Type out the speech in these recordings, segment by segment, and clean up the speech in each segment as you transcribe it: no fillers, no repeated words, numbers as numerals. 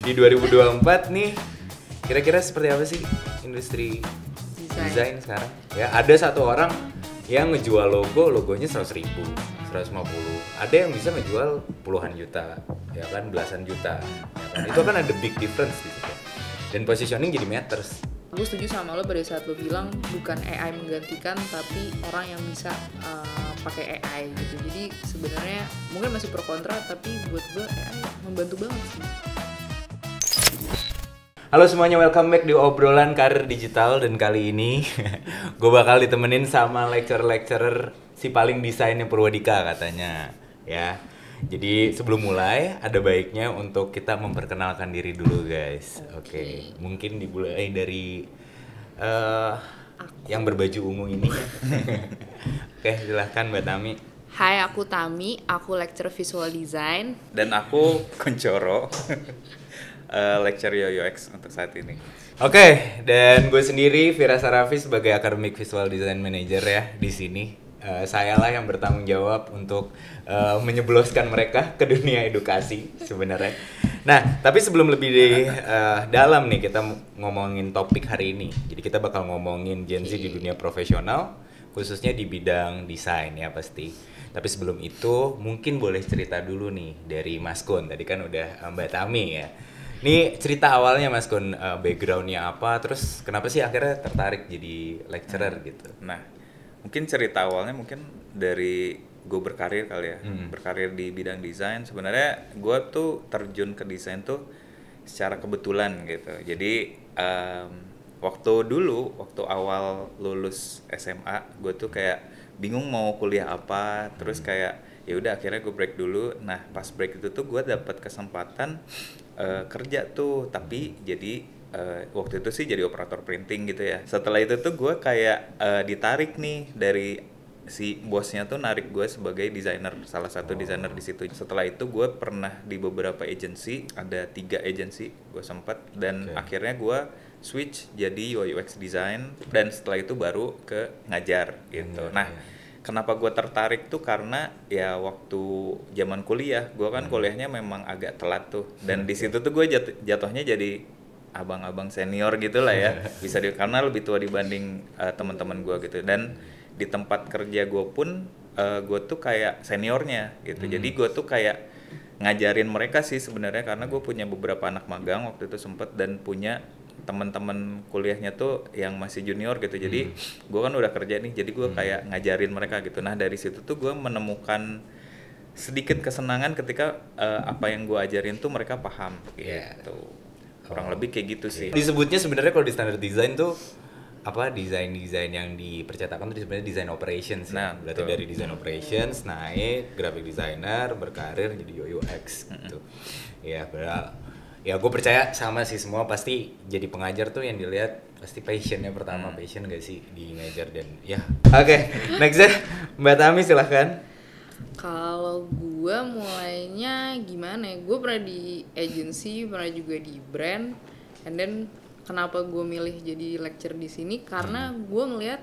di 2024 nih, kira-kira seperti apa sih industri desain sekarang? Ya, ada satu orang yang ngejual logonya 100.000, 150. Ada yang bisa ngejual puluhan juta, ya kan, belasan juta. Ya kan? Itu kan ada big difference di situ. Dan positioning jadi matters. Gue setuju sama lo pada saat lo bilang bukan AI menggantikan, tapi orang yang bisa pakai AI gitu. Jadi sebenarnya mungkin masih pro kontra, tapi buat gue AI membantu banget sih. Halo semuanya, welcome back di obrolan karir digital. Dan kali ini gue bakal ditemenin sama lecturer si paling desainnya Purwadika katanya, ya. Jadi sebelum mulai ada baiknya untuk kita memperkenalkan diri dulu guys. Oke. Mungkin dimulai dari yang berbaju ungu ini. Oke, silahkan Mbak Tami. Hai, aku Tami, aku lecturer visual design. Dan aku Kuncoro, lecturer UX untuk saat ini. Oke, dan gue sendiri Vira Sarafi sebagai Academic Visual Design Manager ya di sini. Saya lah yang bertanggung jawab untuk menyebloskan mereka ke dunia edukasi sebenarnya. Nah, tapi sebelum lebih dalam nih kita ngomongin topik hari ini. Jadi kita bakal ngomongin Gen Z di dunia profesional, khususnya di bidang desain ya pasti. Tapi sebelum itu mungkin boleh cerita dulu nih dari Mas Kun. Tadi kan udah Mbak Tami ya. Ini cerita awalnya Mas Kun, backgroundnya apa, terus kenapa sih akhirnya tertarik jadi lecturer gitu? Nah, mungkin cerita awalnya mungkin dari gue berkarir kali ya, berkarir di bidang desain. Sebenarnya gue tuh terjun ke desain tuh secara kebetulan gitu. Jadi waktu awal lulus SMA, gue tuh kayak bingung mau kuliah apa, terus kayak ya udah akhirnya gue break dulu. Nah pas break itu tuh gue dapat kesempatan kerja tuh, tapi jadi waktu itu sih jadi operator printing gitu ya. Setelah itu tuh gue kayak ditarik nih dari si bosnya tuh, narik gue sebagai desainer, salah satu desainer di situ. Setelah itu gue pernah di beberapa agency, ada 3 agency gue sempat, dan akhirnya gue switch jadi UI UX design, dan setelah itu baru ke ngajar gitu. Nah, kenapa gue tertarik tuh karena ya waktu zaman kuliah gue kan kuliahnya memang agak telat tuh, dan di situ tuh gue jatuhnya jadi abang-abang senior gitu lah ya, bisa karena lebih tua dibanding teman-teman gue gitu. Dan di tempat kerja gue pun gue tuh kayak seniornya gitu. Jadi gue tuh kayak ngajarin mereka sih sebenarnya, karena gue punya beberapa anak magang waktu itu sempet, dan punya teman-teman kuliahnya tuh yang masih junior gitu. Jadi gue kan udah kerja nih, jadi gue kayak ngajarin mereka gitu. Nah dari situ tuh gue menemukan sedikit kesenangan ketika apa yang gue ajarin tuh mereka paham gitu. Kurang lebih kayak gitu sih. Disebutnya sebenarnya kalau di standar desain tuh apa, desain yang dipercetakan tuh sebenarnya design operations. Nah, berarti dari design operations naik graphic designer, berkarir jadi UX gitu. Ya, ya gue percaya sama sih, semua pasti jadi pengajar tuh yang dilihat pasti passionnya pertama, passion gak sih di ngajar. Dan ya oke, next ya Mbak Tami silahkan. Kalau gue mulainya gimana ya? Gue pernah di agency, pernah juga di brand. And then kenapa gue milih jadi lecturer di sini? Karena gue ngeliat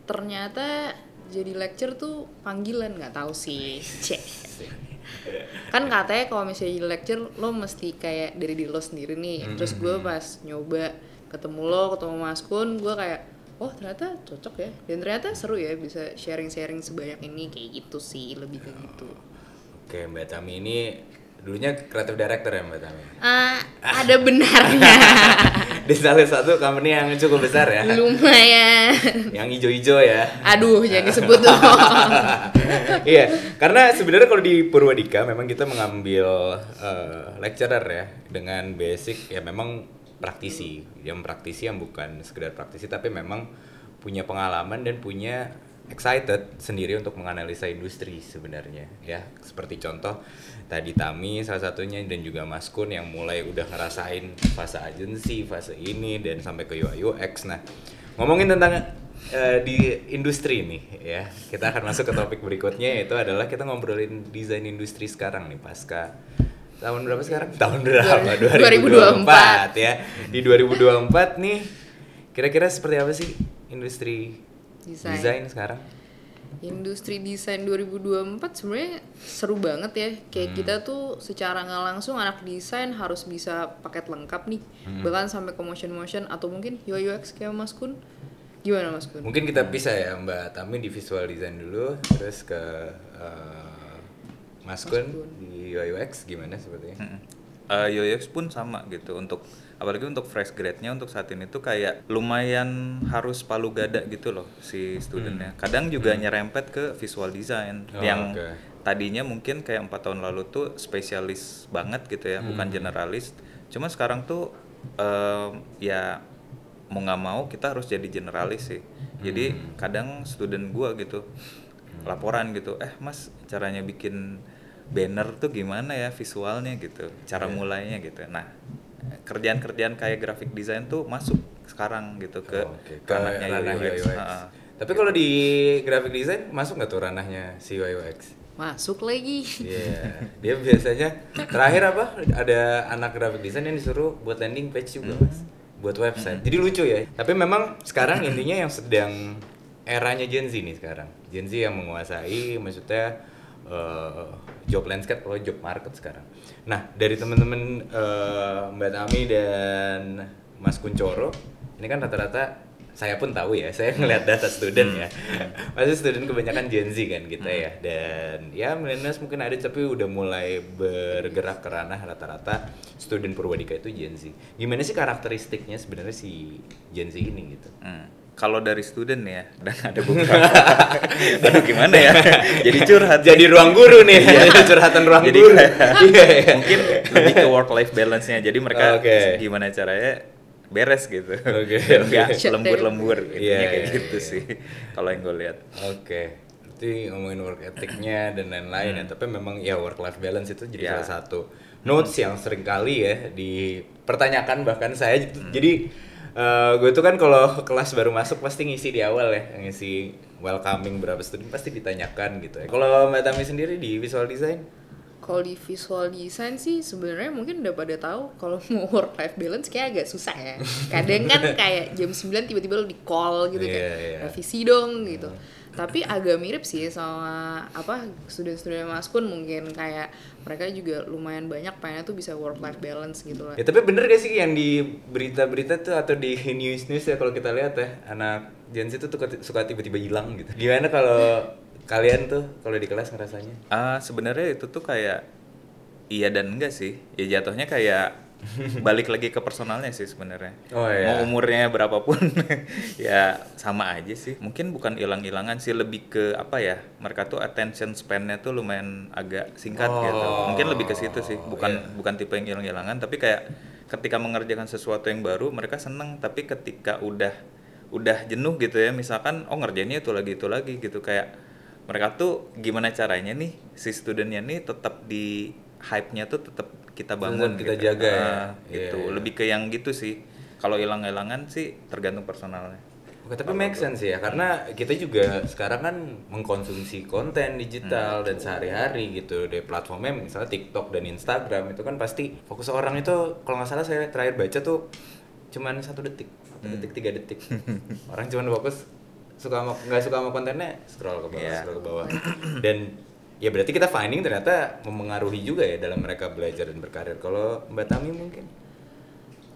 ternyata jadi lecturer tuh panggilan, nggak tahu sih. Cek. Kan katanya kalau misalnya jadi lecturer lo mesti kayak dari diri lo sendiri nih. Terus gue pas nyoba ketemu Mas Kun, gue kayak oh ternyata cocok ya, dan ternyata seru ya bisa sharing sebanyak ini, kayak gitu sih, lebih ke gitu. Oke, Mbak Tami ini dulunya creative director ya Mbak Tami? Ada benarnya. Di salah satu company yang cukup besar ya? Lumayan. Yang hijau-hijau ya? Aduh, jangan disebut dong. Iya, karena sebenarnya kalau di Purwadika memang kita mengambil lecturer ya dengan basic ya memang praktisi, yang bukan sekedar praktisi tapi memang punya pengalaman dan punya excited sendiri untuk menganalisa industri sebenarnya ya. Seperti contoh tadi Tami salah satunya, dan juga Mas Kun yang mulai udah ngerasain fase agency, fase ini, dan sampai ke UI UX. Nah, ngomongin tentang di industri nih ya, kita akan masuk ke topik berikutnya, yaitu adalah kita ngobrolin desain industri sekarang nih pasca tahun berapa sekarang? Tahun berapa? 2024 ya. Di 2024 nih kira-kira seperti apa sih industri desain sekarang? Industri desain 2024 sebenarnya seru banget ya. Kayak kita tuh secara nggak langsung anak desain harus bisa paket lengkap nih. Bahkan sampai ke motion atau mungkin UI UX kayak Mas Kun. Gimana Mas Kun? Mungkin kita pisah ya Mbak Tami di visual design dulu, terus ke Mas Kun di UI UX gimana sepertinya? UX pun sama gitu, untuk apalagi untuk fresh grade-nya untuk saat ini tuh kayak lumayan harus palu gada gitu loh si studentnya. Kadang juga nyerempet ke visual design yang tadinya mungkin kayak 4 tahun lalu tuh spesialis banget gitu ya, bukan generalis. Cuma sekarang tuh ya mau nggak mau kita harus jadi generalis sih. Jadi kadang student gua gitu laporan gitu, Mas caranya bikin banner tuh gimana ya visualnya gitu, cara mulainya gitu. Nah, kerjaan-kerjaan kayak graphic design tuh masuk sekarang gitu ke ranahnya UX. Tapi kalau di graphic design masuk nggak tuh ranahnya si UI UX? Masuk lagi. Iya, dia biasanya terakhir apa? Ada anak graphic design yang disuruh buat landing page juga Mas, buat website. Jadi lucu ya. Tapi memang sekarang intinya yang sedang eranya Gen Z nih sekarang. Gen Z yang menguasai, maksudnya job landscape atau job market sekarang. Nah, dari teman-teman Mbak Tami dan Mas Kuncoro, ini kan rata-rata saya pun tahu ya, saya ngeliat data student ya. Pasti student kebanyakan Gen Z kan kita ya. Dan ya millennials mungkin ada tapi udah mulai bergerak ke ranah rata-rata student Purwadika itu Gen Z. Gimana sih karakteristiknya sebenarnya si Gen Z ini gitu? Kalau dari student ya, dan ada beberapa. Aduh gimana ya? Jadi curhat. Jadi ruang guru nih, curhatan ruang Jadi guru. mungkin lebih ke work life balance-nya. Jadi mereka gimana caranya beres gitu. Enggak lembur-lembur intinya kayak gitu sih. Kalau yang gue lihat. Berarti ngomongin work ethic-nya dan lain-lain ya. Tapi memang ya work life balance itu jadi salah satu notes yang sering kali ya dipertanyakan bahkan saya. Jadi gue tuh kan kalau kelas baru masuk pasti ngisi di awal ya, ngisi welcoming berapa student pasti ditanyakan gitu ya. Kalau Mbak Tami sendiri di visual design? Kalau di visual design sih sebenarnya mungkin udah pada tahu kalau mau work life balance kayak agak susah ya. Kadang kan kayak jam 9 tiba-tiba lo di call gitu kayak revisi dong gitu. Tapi agak mirip sih sama student-student Mas Kun, mungkin kayak mereka juga lumayan banyak pengennya tuh bisa work life balance gitu lah. Ya tapi bener gak sih yang di berita-berita tuh atau di news ya kalau kita lihat ya, anak Gen Z tuh suka tiba-tiba hilang gitu. Gimana kalau kalian tuh kalau di kelas ngerasanya? Sebenarnya itu tuh kayak iya dan enggak sih. Ya jatuhnya kayak balik lagi ke personalnya sih sebenarnya. Mau umurnya berapapun ya sama aja sih. Mungkin bukan hilang-hilangan sih, lebih ke apa ya? Mereka tuh attention span-nya tuh lumayan agak singkat gitu. Mungkin lebih ke situ sih. Bukan tipe yang hilang-hilangan, tapi kayak ketika mengerjakan sesuatu yang baru mereka seneng, tapi ketika udah jenuh gitu ya, misalkan ngerjainnya itu lagi gitu, kayak mereka tuh gimana caranya nih si studentnya nih tetap di hype-nya tuh tetap kita bangun, kita gitu. jaga ya. Gitu. Lebih ke yang gitu sih. Kalau hilang-hilangan sih tergantung personalnya. Oke, tapi make sense ya, karena kita juga sekarang kan mengkonsumsi konten digital dan sehari-hari gitu. Dari platformnya misalnya TikTok dan Instagram itu kan pasti fokus orang itu, kalau nggak salah saya terakhir baca tuh cuman 1 detik, 3 detik. Orang cuman fokus nggak suka sama kontennya, scroll ke bawah. Dan ya berarti kita finding ternyata mempengaruhi juga ya dalam mereka belajar dan berkarir. Kalau Mbak Tami mungkin?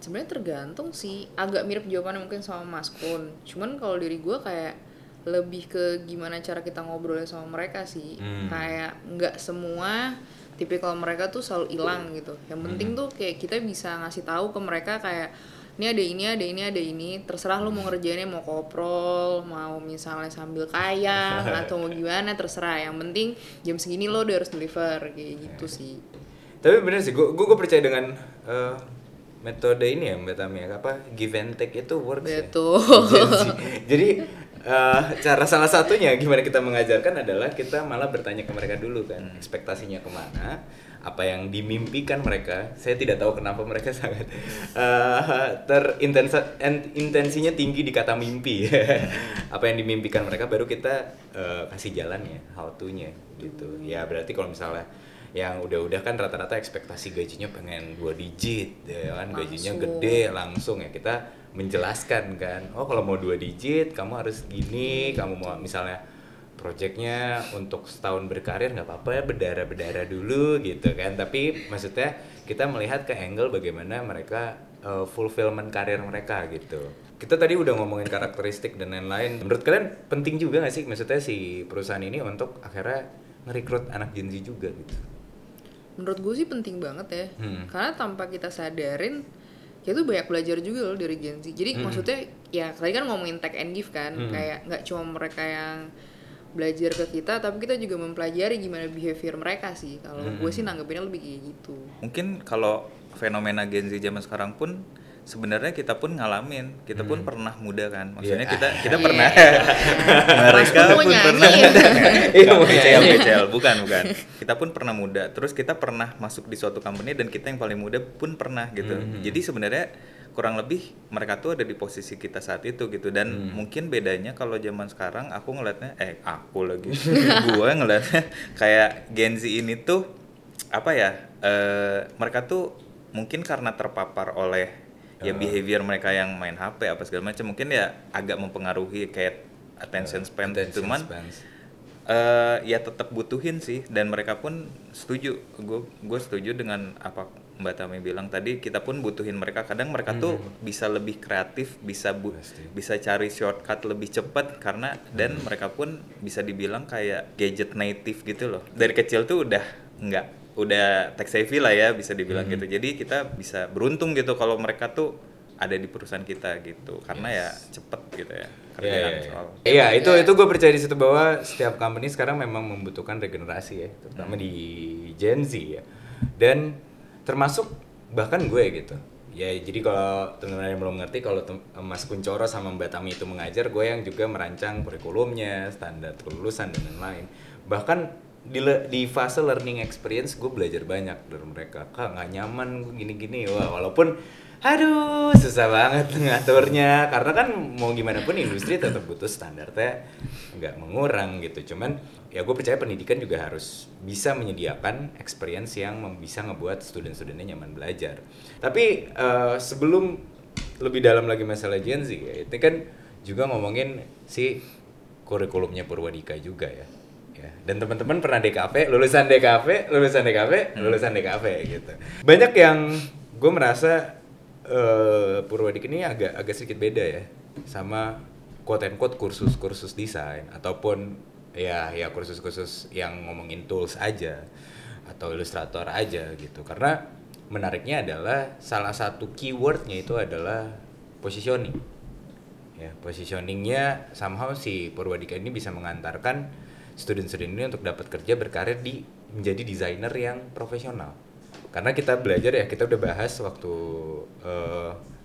Sebenarnya tergantung sih, agak mirip jawabannya mungkin sama Mas Kun. Cuman kalau dari gue kayak lebih ke gimana cara kita ngobrolnya sama mereka sih. Kayak nggak semua tipikal mereka tuh selalu hilang gitu. Yang penting tuh kayak kita bisa ngasih tahu ke mereka kayak ini ada ini, terserah lu mau ngerjainnya mau koprol, mau misalnya sambil kayang atau mau gimana, terserah. Yang penting jam segini lo udah harus deliver kayak gitu sih. Tapi bener sih, gue percaya dengan metode ini ya Mbak Tami, give and take itu works. Betul. Ya. Jadi cara salah satunya gimana kita mengajarkan adalah kita malah bertanya ke mereka dulu kan, ekspektasinya kemana, apa yang dimimpikan mereka. Saya tidak tahu kenapa mereka sangat intensinya tinggi di kata mimpi. Apa yang dimimpikan mereka baru kita kasih jalan ya, how to-nya gitu. Ya berarti kalau misalnya yang udah kan rata-rata ekspektasi gajinya pengen 2 digit ya kan, gajinya gede langsung ya, kita menjelaskan kan, kalau mau 2 digit kamu harus gini, kamu mau misalnya projectnya untuk setahun berkarir nggak apa-apa ya, berdarah dulu gitu kan, tapi maksudnya kita melihat ke angle bagaimana mereka fulfillment karir mereka gitu. Kita tadi udah ngomongin karakteristik dan lain-lain. Menurut kalian penting juga nggak sih maksudnya si perusahaan ini untuk akhirnya ngerekrut anak Gen Z juga gitu? Menurut gue sih penting banget ya, karena tanpa kita sadarin kita tuh banyak belajar juga loh dari Gen Z. Jadi maksudnya ya tadi kan ngomongin take and give kan, kayak nggak cuma mereka yang belajar ke kita, tapi kita juga mempelajari gimana behavior mereka sih. Kalau gue sih nanggepinnya lebih kayak gitu. Mungkin kalau fenomena Gen Z zaman sekarang pun sebenarnya kita pun ngalamin, kita pun pernah muda kan, maksudnya kita pernah, mereka pun pernah muda, becel, bukan, kita pun pernah muda, terus kita pernah masuk di suatu company dan kita yang paling muda pun pernah gitu, jadi sebenarnya kurang lebih mereka tuh ada di posisi kita saat itu gitu, dan mungkin bedanya kalau zaman sekarang aku ngelihatnya, gue ngelihatnya kayak Gen Z ini tuh apa ya, mereka tuh mungkin karena terpapar oleh ya behavior mereka yang main HP apa segala macam, mungkin ya agak mempengaruhi kayak attention span, cuman ya tetap butuhin sih, dan mereka pun setuju, gue setuju dengan apa Mbak Tami bilang tadi, kita pun butuhin mereka, kadang mereka tuh bisa lebih kreatif, bisa cari shortcut lebih cepat karena dan mereka pun bisa dibilang kayak gadget native gitu loh, dari kecil tuh udah tech savvy lah ya bisa dibilang gitu. Jadi kita bisa beruntung gitu kalau mereka tuh ada di perusahaan kita gitu. Karena ya cepet gitu ya kerjaan soal. Iya, itu gue percaya di situ bahwa setiap company sekarang memang membutuhkan regenerasi ya, terutama di Gen Z ya. Dan termasuk bahkan gue gitu. Ya jadi kalau teman-teman yang belum ngerti, kalau Mas Kuncoro sama Mbak Tami itu mengajar, gue yang juga merancang kurikulumnya, standar kelulusan dan lain-lain. Bahkan di fase learning experience gue belajar banyak dari mereka. Kak nggak nyaman gini-gini, wah walaupun aduh susah banget ngaturnya, karena kan mau gimana pun industri tetap butuh standarnya nggak mengurang gitu. Cuman ya gue percaya pendidikan juga harus bisa menyediakan experience yang bisa ngebuat student-studentnya nyaman belajar. Tapi sebelum lebih dalam lagi masalah Gen Z ya, itu kan juga ngomongin si kurikulumnya Purwadika juga ya. Dan teman-teman pernah DKV, lulusan DKV gitu. Banyak yang gue merasa Purwadika ini agak sedikit beda ya sama quote and quote kursus desain ataupun ya kursus-kursus yang ngomongin tools aja atau Illustrator aja gitu. Karena menariknya adalah salah satu keywordnya itu adalah positioning. Ya, positioningnya somehow si Purwadika ini bisa mengantarkan student-student ini untuk dapat kerja berkarir menjadi desainer yang profesional. Karena kita belajar ya, kita udah bahas waktu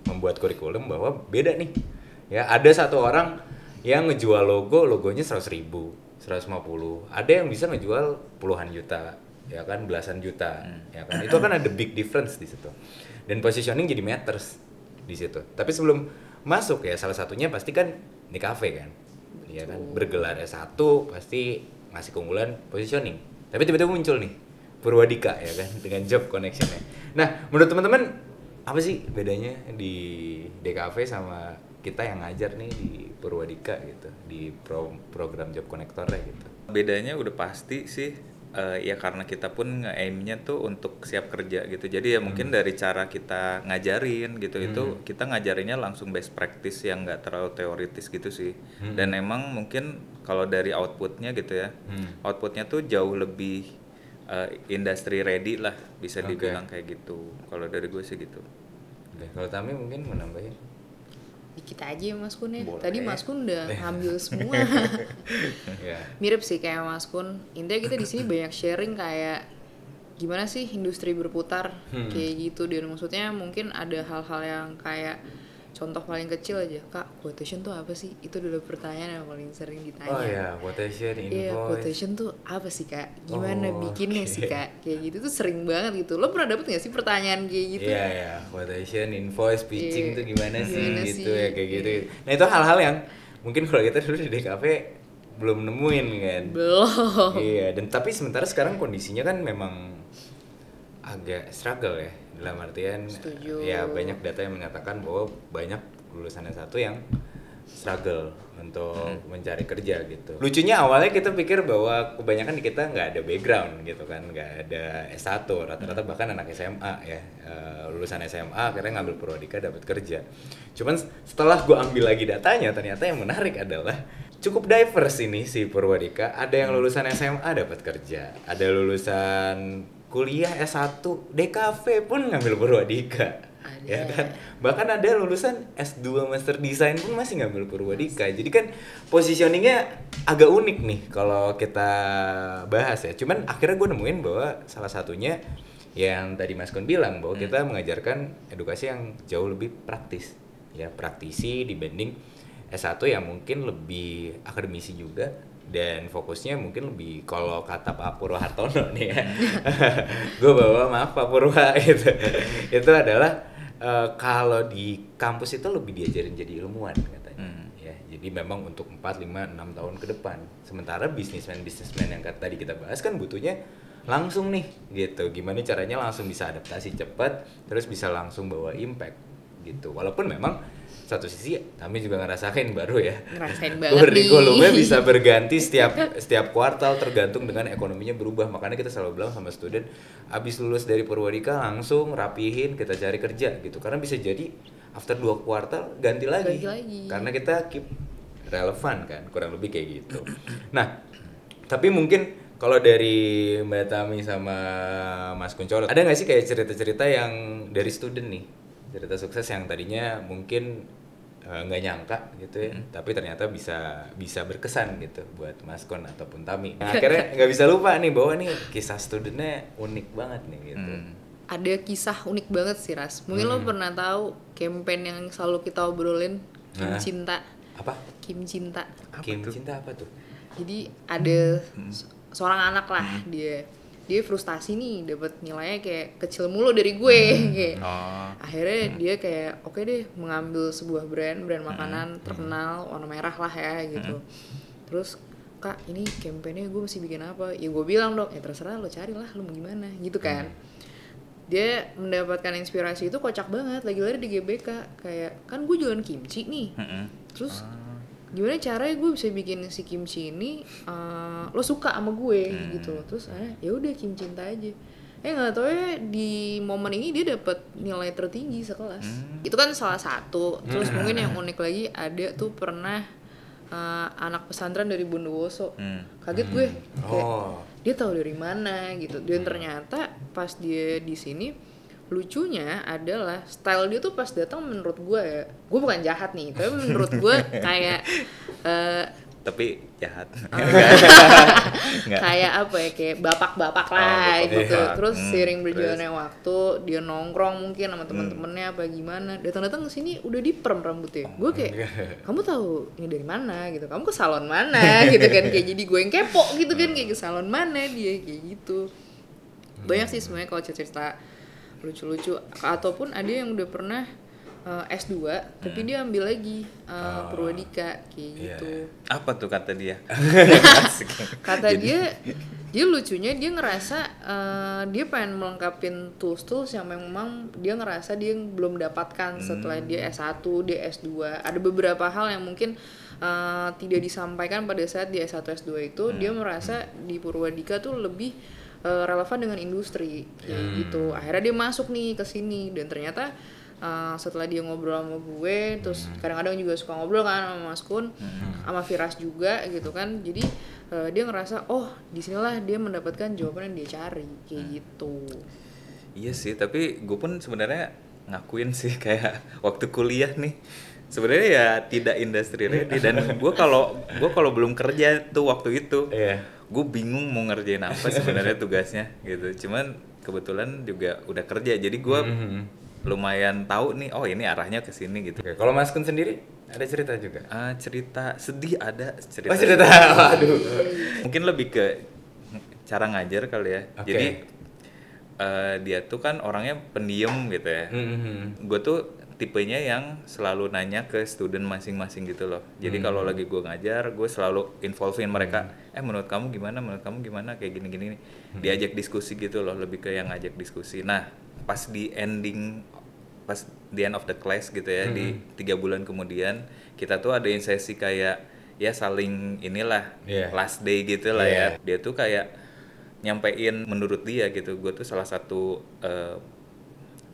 membuat kurikulum bahwa beda nih. Ya, ada satu orang yang ngejual logonya 100.000, 150. Ada yang bisa ngejual puluhan juta, ya kan, belasan juta, ya kan. Itu kan ada big difference di situ. Dan positioning jadi matters di situ. Tapi sebelum masuk ya, salah satunya pasti kan di cafe kan. Ya kan, bergelar S1 pasti ngasih keunggulan positioning. Tapi tiba-tiba muncul nih Purwadika ya kan dengan job connection-nya. Nah, menurut teman-teman apa sih bedanya di DKV sama kita yang ngajar nih di Purwadika gitu, di program job connector-nya gitu? Bedanya udah pasti sih ya karena kita pun nge-aim-nya tuh untuk siap kerja gitu. Jadi ya mungkin dari cara kita ngajarin gitu, itu kita ngajarinnya langsung best practice yang nggak terlalu teoritis gitu sih. Dan emang mungkin kalau dari outputnya gitu ya, outputnya tuh jauh lebih industry ready lah, bisa dibilang kayak gitu. Kalau dari gue sih gitu. Kalau Tami mungkin mau nambahin? Dikit aja ya Mas Kun ya. Boleh. Tadi Mas Kun udah ngambil semua. Mirip sih kayak Mas Kun. Intinya kita di sini banyak sharing kayak gimana sih industri berputar kayak gitu. Dan maksudnya mungkin ada hal-hal yang kayak contoh paling kecil aja, Kak, quotation tuh apa sih? Itu dulu pertanyaan yang paling sering ditanya. Oh ya, quotation, invoice. Iya, quotation tuh apa sih, Kak? Gimana bikinnya sih, Kak? Kayak gitu tuh sering banget gitu. Lo pernah dapet gak sih pertanyaan kayak gitu? Iya, quotation, invoice, pitching tuh gimana sih gitu ya, kayak gitu. Nah, itu hal-hal yang mungkin kalau kita dulu di DKV belum nemuin kan. Belum. Iya, dan tapi sementara sekarang kondisinya kan memang agak struggle ya. Dalam artian Setuju. ya banyak data yang menyatakan bahwa banyak lulusan S1 yang struggle untuk mencari kerja gitu. Lucunya awalnya kita pikir bahwa kebanyakan di kita nggak ada background gitu kan, nggak ada S1, rata-rata bahkan anak SMA ya, lulusan SMA akhirnya ngambil Purwadika dapat kerja. Cuman setelah gue ambil lagi datanya, ternyata yang menarik adalah cukup diverse ini si Purwadika. Ada yang lulusan SMA dapat kerja, ada lulusan kuliah S1 DKV pun ngambil Purwadika. Ya kan, bahkan ada lulusan S2 Master Design pun masih ngambil Purwadika. Jadi kan positioningnya agak unik nih kalau kita bahas ya. Cuman akhirnya gue nemuin bahwa salah satunya yang tadi Mas Kun bilang bahwa kita mengajarkan edukasi yang jauh lebih praktis, ya praktisi dibanding S1 yang mungkin lebih akademisi juga, dan fokusnya mungkin lebih, kalau kata Pak Purwahartono nih ya, gue bawa maaf Pak Purwa itu adalah kalau di kampus itu lebih diajarin jadi ilmuwan katanya. Ya, jadi memang untuk 4, 5, 6 tahun ke depan. Sementara bisnismen yang tadi kita bahas kan butuhnya langsung nih gitu. Gimana caranya langsung bisa adaptasi cepat, terus bisa langsung bawa impact gitu. Walaupun memang satu sisi kami juga ngerasain baru ya. Ngerasain banget kurikulumnya nih. bisa berganti setiap kuartal tergantung dengan ekonominya berubah. Makanya kita selalu bilang sama student, abis lulus dari Purwadika langsung rapihin kita cari kerja gitu. Karena bisa jadi after 2 kuartal ganti lagi. Karena kita keep relevan kan, kurang lebih kayak gitu. Nah, tapi mungkin kalau dari Mbak Tami sama Mas Kuncoro, ada nggak sih kayak cerita-cerita yang dari student nih, cerita sukses yang tadinya mungkin nggak nyangka gitu ya, tapi ternyata bisa berkesan gitu buat Mas Kon ataupun Tami. Nah, akhirnya nggak bisa lupa nih bahwa nih kisah studentnya unik banget nih gitu. Ada kisah unik banget sih Ras. Mungkin lo pernah tahu campaign yang selalu kita obrolin, Kim Cinta. Apa? Kim Cinta. Kim Cinta apa tuh? Jadi ada seorang anak lah, dia frustasi nih dapat nilainya kayak kecil mulu dari gue kayak. Akhirnya dia kayak oke deh mengambil sebuah brand makanan terkenal warna merah lah ya gitu. Terus Kak ini campaignnya gue mesti bikin apa? Ya gue bilang dong ya terserah lo carilah lo mau gimana gitu kan. Dia mendapatkan inspirasi itu kocak banget, lagi-lagi di GBK kayak kan gue jualan kimchi nih. Terus gimana caranya gue bisa bikin si kimchi ini lo suka sama gue gitu loh. Terus ya udah Kim Cinta aja. Nggak tahu ya di momen ini dia dapat nilai tertinggi sekelas. Itu kan salah satu. Terus mungkin yang unik lagi ada tuh pernah anak pesantren dari Bondowoso. Kaget gue kayak dia tahu dari mana gitu. Dan ternyata pas dia di sini lucunya adalah style dia tuh pas datang menurut gue ya, gue bukan jahat nih, tapi menurut gue kayak tapi jahat. Kayak apa ya, kayak bapak-bapak lah gitu. Terus seiring berjalannya waktu dia nongkrong mungkin sama temen-temennya apa gimana, datang-datang ke sini udah diperm rambutnya. Gue kayak kamu tahu ini dari mana gitu, kamu ke salon mana gitu kan, kayak jadi gue yang kepo gitu kan, kayak ke salon mana dia kayak gitu. Banyak sih sebenarnya kalau cerita lucu-lucu, ataupun ada yang udah pernah S2 tapi dia ambil lagi Purwadika kayak gitu. Apa tuh kata dia? Kata dia lucunya dia ngerasa dia pengen melengkapin tools yang memang dia ngerasa dia belum dapatkan setelah dia S1, dia S2. Ada beberapa hal yang mungkin tidak disampaikan pada saat dia S1 S2 itu. Dia merasa di Purwadika tuh lebih relevan dengan industri kayak gitu. Akhirnya dia masuk nih ke sini, dan ternyata setelah dia ngobrol sama gue, terus kadang-kadang juga suka ngobrol kan sama Mas Kun, sama Firas juga gitu kan. Jadi dia ngerasa disinilah dia mendapatkan jawaban yang dia cari kayak gitu. Iya sih, tapi gue pun sebenarnya ngakuin sih kayak waktu kuliah nih sebenarnya ya tidak industri ready, dan gue kalau belum kerja tuh waktu itu gue bingung mau ngerjain apa sebenarnya tugasnya gitu. Cuman kebetulan juga udah kerja, jadi gue lumayan tahu nih, ini arahnya ke sini gitu. Kalau Mas Kun sendiri ada cerita juga? Cerita sedih ada, cerita. Aduh. Mungkin lebih ke cara ngajar kali ya. Jadi dia tuh kan orangnya pendiam gitu ya. Gue tuh tipenya yang selalu nanya ke student masing-masing gitu loh. Jadi kalau lagi gue ngajar, gue selalu involvein mereka. Menurut kamu gimana? Kayak gini-gini. Diajak diskusi gitu loh, lebih ke yang ngajak diskusi. Nah, pas di ending, pas the end of the class gitu ya, di 3 bulan kemudian kita tuh adain sesi kayak ya saling inilah last day gitu lah ya. Dia tuh kayak nyampein menurut dia gitu, gue tuh salah satu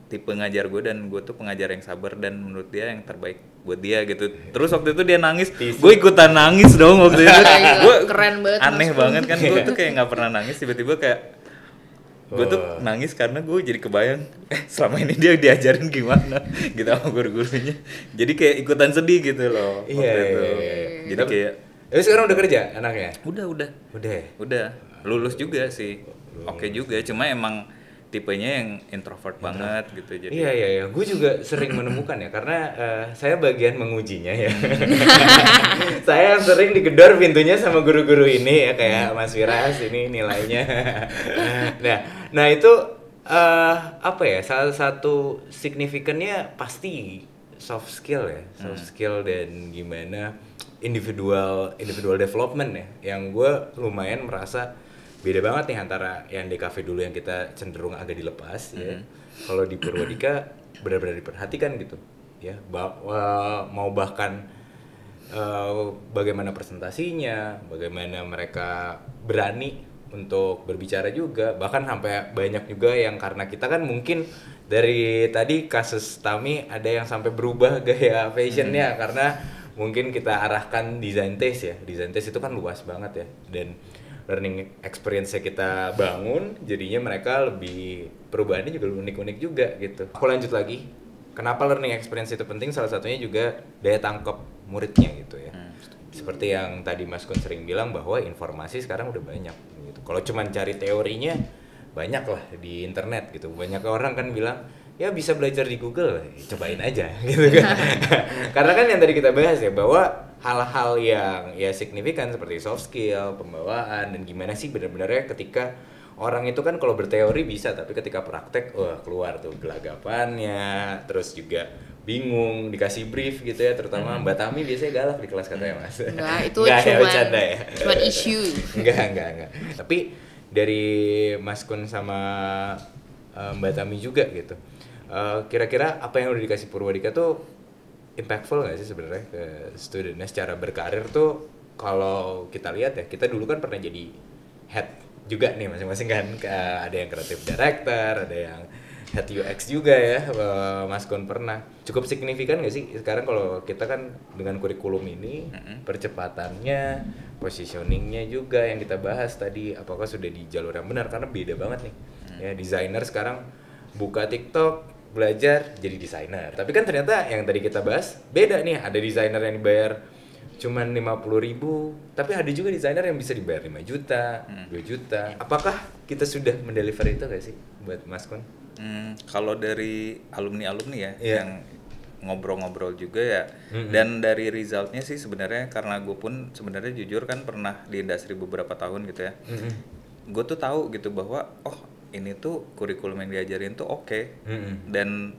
tipe ngajar gue, dan gue tuh pengajar yang sabar dan menurut dia yang terbaik buat dia gitu. Terus waktu itu dia nangis, gue ikutan nangis dong waktu itu. Gue keren banget, aneh banget kan, gue tuh kayak nggak pernah nangis, tiba-tiba kayak gue tuh nangis karena gue jadi kebayang selama ini dia diajarin gimana gitu sama guru-gurunya, jadi kayak ikutan sedih gitu loh waktu itu. Jadi kayak tapi sekarang udah kerja anaknya? Udah lulus juga sih. Oke juga, cuma emang tipenya yang introvert banget gitu. Jadi Iya, gue juga sering menemukan ya, karena saya bagian mengujinya ya. Saya sering digedor pintunya sama guru-guru ini ya, kayak Mas Wiras ini nilainya. nah itu apa ya, salah satu signifikannya pasti soft skill ya, soft skill dan gimana individual development ya, yang gue lumayan merasa beda banget nih antara yang di cafe dulu yang kita cenderung agak dilepas ya. Kalau di Purwadika benar-benar diperhatikan gitu ya, mau bahkan bagaimana presentasinya, bagaimana mereka berani untuk berbicara juga, bahkan sampai banyak juga yang karena kita kan mungkin dari tadi kasus Tami ada yang sampai berubah gaya fashionnya karena mungkin kita arahkan design taste ya. Design taste itu kan luas banget ya, dan learning experience-nya kita bangun, jadinya mereka lebih perubahannya juga unik-unik juga gitu. Aku lanjut lagi, kenapa learning experience itu penting? Salah satunya juga daya tangkap muridnya gitu ya. Seperti yang tadi Mas Kun sering bilang bahwa informasi sekarang udah banyak gitu. Kalau cuma cari teorinya banyak lah di internet gitu. Banyak orang kan bilang ya bisa belajar di Google, cobain aja gitu kan. Karena kan yang tadi kita bahas ya, bahwa hal-hal yang ya signifikan seperti soft skill, pembawaan, dan gimana sih benar-benarnya ketika orang itu kan kalau berteori bisa, tapi ketika praktek wah keluar tuh gelagapannya, terus juga bingung dikasih brief gitu ya, terutama Mbak Tami biasanya galak di kelas katanya Mas. Enggak, itu cuma issue. Enggak. Tapi dari Mas Kun sama Mbak Tami juga gitu. Kira-kira apa yang udah dikasih Purwadika tuh impactful nggak sih sebenarnya ke studentnya secara berkarir tuh? Kalau kita lihat ya, kita dulu kan pernah jadi head juga nih masing-masing kan, ada yang creative director, ada yang head UX juga ya, Mas Kun pernah. Cukup signifikan nggak sih sekarang kalau kita kan dengan kurikulum ini, percepatannya, positioningnya juga yang kita bahas tadi, apakah sudah di jalur yang benar? Karena beda banget nih, ya desainer sekarang buka TikTok belajar jadi desainer. Tapi kan ternyata yang tadi kita bahas beda nih, ada desainer yang dibayar cuman 50.000, tapi ada juga desainer yang bisa dibayar 5 juta, 2 juta. Apakah kita sudah mendeliver itu gak sih buat Mas Kun? Kalau dari alumni ya, yang ngobrol-ngobrol juga ya, dan dari resultnya sih sebenarnya, karena gue pun sebenarnya jujur kan pernah di industri beberapa tahun gitu ya. Gue tuh tahu gitu bahwa ini tuh kurikulum yang diajarin tuh oke. Dan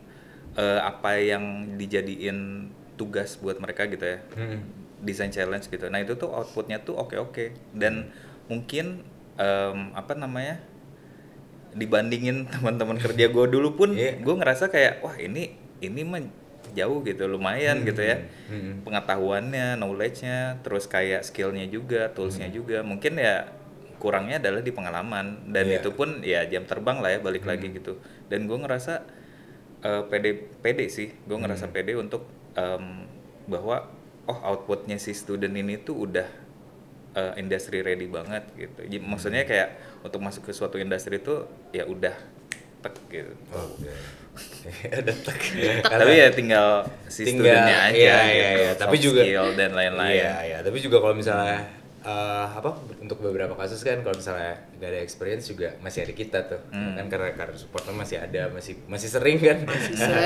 apa yang dijadiin tugas buat mereka gitu ya, design challenge gitu, nah itu tuh outputnya tuh oke. Dan mungkin dibandingin teman-teman kerja gue dulu pun, gue ngerasa kayak wah ini mah jauh gitu, lumayan gitu ya, pengetahuannya, knowledge-nya, terus kayak skill-nya juga, tools-nya juga. Mungkin ya kurangnya adalah di pengalaman, dan itu pun ya jam terbang lah ya, balik lagi gitu. Dan gue ngerasa pede sih, gue ngerasa pede untuk bahwa outputnya si student ini tuh udah industry ready banget gitu. Jadi, maksudnya kayak untuk masuk ke suatu industri itu ya udah tek gitu. Ada tek. Tapi ya tinggal studentnya aja gitu, tapi soft juga skill dan lain-lain. Iya, tapi juga kalau misalnya untuk beberapa kasus kan kalau misalnya nggak ada experience juga masih ada kita tuh, kan karena supportnya masih ada, masih sering kan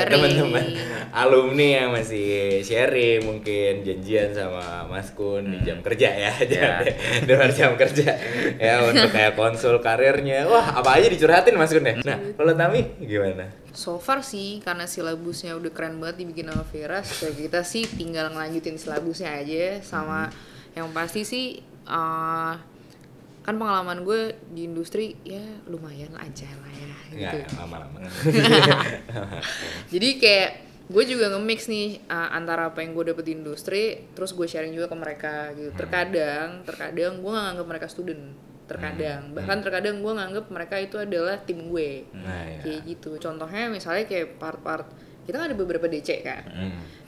teman-teman alumni yang masih sharing, mungkin janjian sama Mas Kun di jam kerja ya, di luar jam kerja ya, untuk kayak konsul karirnya, wah apa aja dicurhatin Mas Kun ya. Nah kalau Tami gimana? So far sih, karena silabusnya udah keren banget dibikin sama Viras, kayak kita sih tinggal ngelanjutin silabusnya aja. Sama yang pasti sih kan pengalaman gue di industri ya lumayan aja lah ya gitu. Lama-lama. Jadi kayak gue juga nge-mix nih antara apa yang gue dapet di industri, terus gue sharing juga ke mereka gitu. Terkadang gue nggak nganggap mereka student, bahkan terkadang gue nganggap mereka itu adalah tim gue, kayak gitu. Contohnya misalnya kayak part-part kita kan ada beberapa DC kan,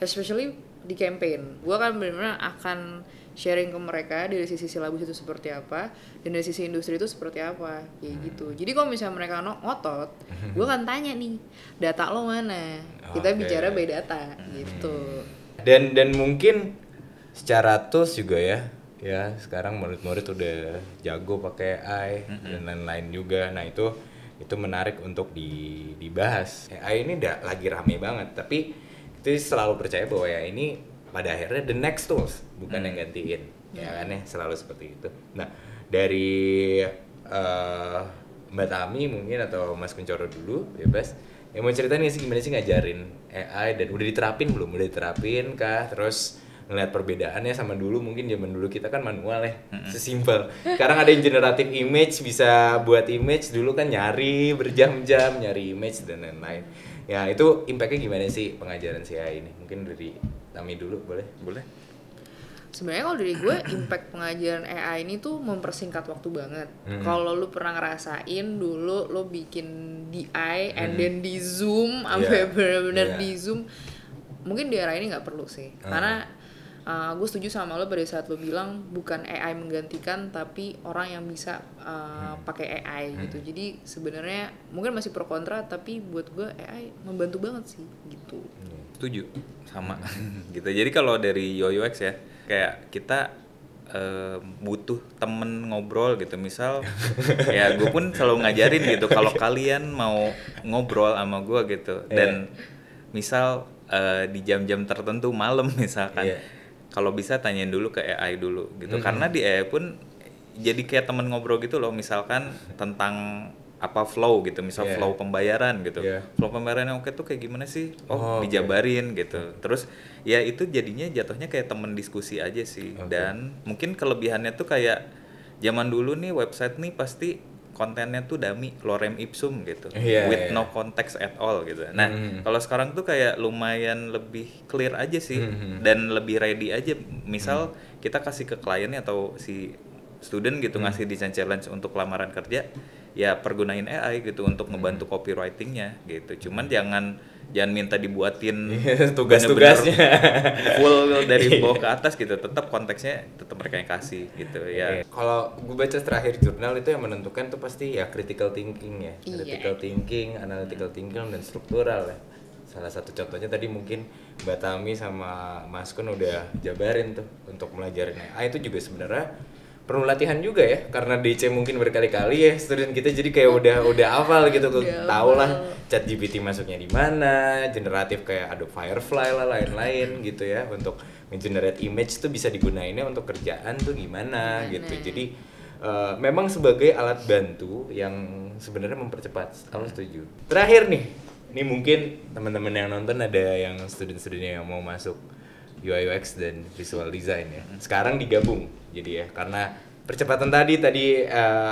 especially di campaign, gue kan benar-benar akan sharing ke mereka dari sisi silabus itu seperti apa dan dari sisi industri itu seperti apa, kayak gitu. Jadi kalau misalnya mereka ngotot, gue akan tanya nih, data lo mana? Kita bicara by data gitu. Dan mungkin secara tools juga ya sekarang murid-murid udah jago pakai AI dan lain-lain juga. Nah itu menarik untuk dibahas. AI ini lagi rame banget, tapi kita selalu percaya bahwa ya ini pada akhirnya the next tools, bukan yang gantiin, ya kan ya, selalu seperti itu. Nah dari Mbak Tami mungkin atau Mas Kuncoro dulu, bebas. Yang mau cerita nih sih gimana sih ngajarin AI dan udah diterapin belum? Udah diterapin kah? Terus ngeliat perbedaannya sama dulu, mungkin zaman dulu kita kan manual ya, sesimpel. Sekarang ada yang generatif image, bisa buat image, dulu kan nyari berjam-jam nyari image dan lain-lain. Ya itu impactnya gimana sih pengajaran si AI ini? Mungkin dari Tami dulu boleh? Sebenarnya kalau dari gue impact pengajaran AI ini tuh mempersingkat waktu banget. Kalau lu pernah ngerasain dulu lu bikin DI and then di zoom sampai benar-benar di zoom, mungkin di era ini nggak perlu sih. Karena gue setuju sama lo pada saat lo bilang bukan AI menggantikan tapi orang yang bisa pakai AI gitu. Jadi sebenarnya mungkin masih pro kontra, tapi buat gue AI membantu banget sih gitu. Setuju sama gitu. Jadi kalau dari UX ya, kayak kita butuh temen ngobrol gitu. Misal ya gue pun selalu ngajarin gitu, kalau kalian mau ngobrol sama gue gitu dan misal di jam-jam tertentu malam misalkan, kalau bisa tanyain dulu ke AI dulu gitu. Karena di AI pun jadi kayak temen ngobrol gitu loh. Misalkan tentang apa flow gitu, misal flow pembayaran gitu, flow pembayaran yang oke tuh kayak gimana sih? Dijabarin gitu. Terus ya itu jadinya jatuhnya kayak temen diskusi aja sih. Dan mungkin kelebihannya tuh kayak zaman dulu nih website nih pasti kontennya tuh dummy, lorem ipsum gitu, with no context at all gitu. Nah kalau sekarang tuh kayak lumayan lebih clear aja sih, dan lebih ready aja. Misal kita kasih ke kliennya atau si student gitu, ngasih design challenge untuk lamaran kerja, ya pergunain AI gitu untuk ngebantu copywritingnya gitu. Cuman jangan minta dibuatin tugas-tugasnya full dari bawah ke atas gitu. Tetap konteksnya tetap mereka yang kasih gitu ya. Kalau gue baca terakhir jurnal itu yang menentukan tuh pasti ya critical thinking ya, critical thinking, analytical thinking dan struktural ya. Salah satu contohnya tadi mungkin Mbak Tami sama Mas Kun udah jabarin tuh untuk melajarin AI. Itu juga sebenarnya perlu latihan juga ya, karena DC mungkin berkali-kali ya student kita, jadi kayak udah hafal gitu, tau lah ChatGPT masuknya di mana, generatif kayak Adobe Firefly lah lain-lain gitu ya, untuk nge-generate image tuh bisa digunainnya untuk kerjaan tuh gimana gitu. Jadi memang sebagai alat bantu yang sebenarnya mempercepat. Aku setuju. Terakhir nih, ini mungkin teman-teman yang nonton ada yang student-studentnya yang mau masuk UI UX dan visual design ya. Sekarang digabung jadi ya, karena percepatan tadi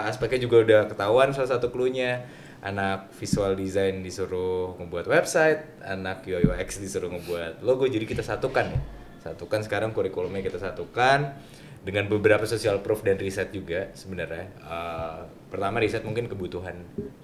aspeknya juga udah ketahuan. Salah satu clue-nya, anak visual design disuruh ngebuat website, anak UI UX disuruh ngebuat logo. Jadi kita satukan sekarang kurikulumnya, kita satukan dengan beberapa social proof dan riset juga sebenarnya. Pertama riset mungkin kebutuhan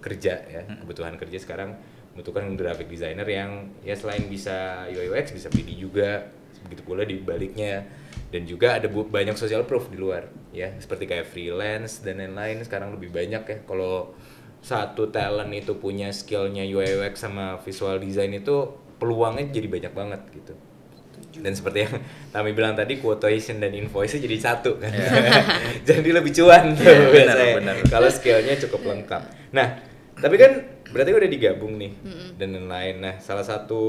kerja ya. Kebutuhan kerja sekarang membutuhkan graphic designer yang ya selain bisa UI UX bisa PD juga. Begitu pula di baliknya, dan juga ada banyak social proof di luar ya, seperti kayak freelance dan lain-lain. Sekarang lebih banyak ya, kalau satu talent itu punya skillnya UI UX sama visual design itu peluangnya jadi banyak banget gitu. Dan seperti yang Tami bilang tadi, quotation dan invoice jadi satu kan. Jadi lebih cuan tuh biasanya kalau skillnya cukup lengkap. Nah tapi kan berarti udah digabung nih dan lain-lain. Nah salah satu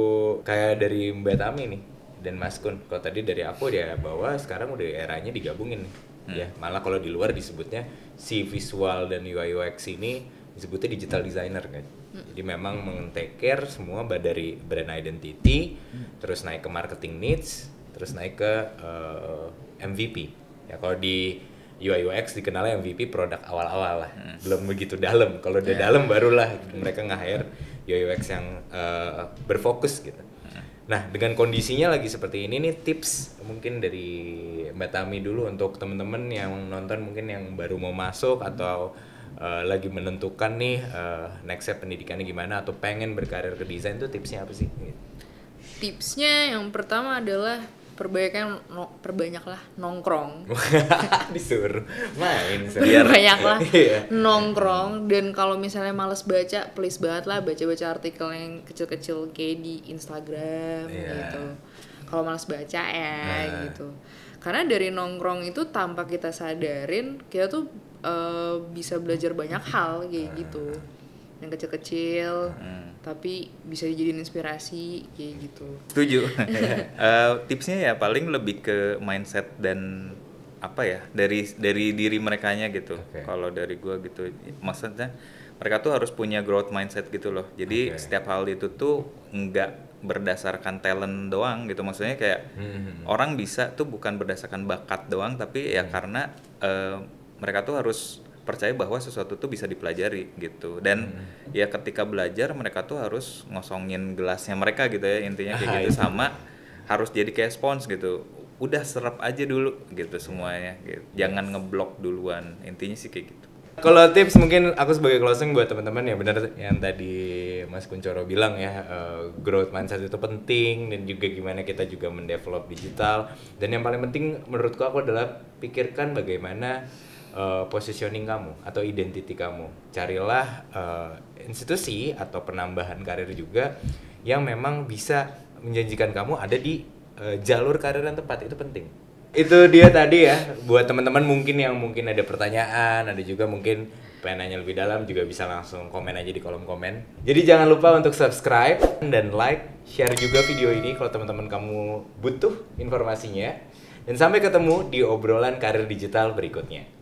kayak dari Mbak Tami nih dan Mas Kun, kalau tadi dari aku dia bahwa sekarang udah eranya digabungin nih. Ya, malah kalau di luar disebutnya si visual dan UI UX ini disebutnya digital designer kan. Jadi memang take care semua dari brand identity, terus naik ke marketing needs, terus naik ke MVP. Ya kalau di UI UX dikenalnya MVP produk awal-awal lah, belum begitu dalam. Kalau udah dalam barulah mereka nge-hire UI UX yang berfokus gitu. Nah, dengan kondisinya lagi seperti ini nih, tips mungkin dari Mbak Tami dulu untuk temen-temen yang nonton mungkin yang baru mau masuk atau lagi menentukan nih next step pendidikannya gimana atau pengen berkarir ke desain, tuh tipsnya apa sih? Tipsnya yang pertama adalah perbanyaklah nongkrong. Disuruh main Banyaklah Iya. nongkrong, dan kalau misalnya males baca, please banget lah baca-baca artikel yang kecil-kecil kayak di Instagram gitu. Kalau males baca ya gitu. Karena dari nongkrong itu tanpa kita sadarin kita tuh bisa belajar banyak hal kayak gitu. Yang kecil-kecil tapi bisa dijadiin inspirasi kayak gitu. Setuju. Tipsnya ya paling lebih ke mindset dan apa ya, dari diri merekanya gitu. Kalau dari gua gitu, maksudnya mereka tuh harus punya growth mindset gitu loh. Jadi setiap hal itu tuh nggak berdasarkan talent doang gitu. Maksudnya kayak orang bisa tuh bukan berdasarkan bakat doang, tapi ya karena mereka tuh harus percaya bahwa sesuatu tuh bisa dipelajari gitu. Dan ya ketika belajar mereka tuh harus ngosongin gelasnya mereka gitu ya, intinya kayak gitu. Sama harus jadi kayak spons gitu, udah serap aja dulu gitu semuanya gitu. Jangan ngeblok duluan, intinya sih kayak gitu. Kalau tips mungkin aku sebagai closing buat teman-teman ya, benar yang tadi Mas Kuncoro bilang ya, growth mindset itu penting, dan juga gimana kita juga mendevelop digital. Dan yang paling penting menurutku aku adalah pikirkan bagaimana positioning kamu atau identity kamu. Carilah institusi atau penambahan karir juga yang memang bisa menjanjikan kamu ada di jalur karir yang tepat. Itu penting. Itu dia tadi ya, buat teman-teman mungkin yang mungkin ada pertanyaan, ada juga mungkin pengen nanya lebih dalam, juga bisa langsung komen aja di kolom komen. Jadi jangan lupa untuk subscribe dan like, share juga video ini kalau teman-teman kamu butuh informasinya. Dan sampai ketemu di obrolan karir digital berikutnya.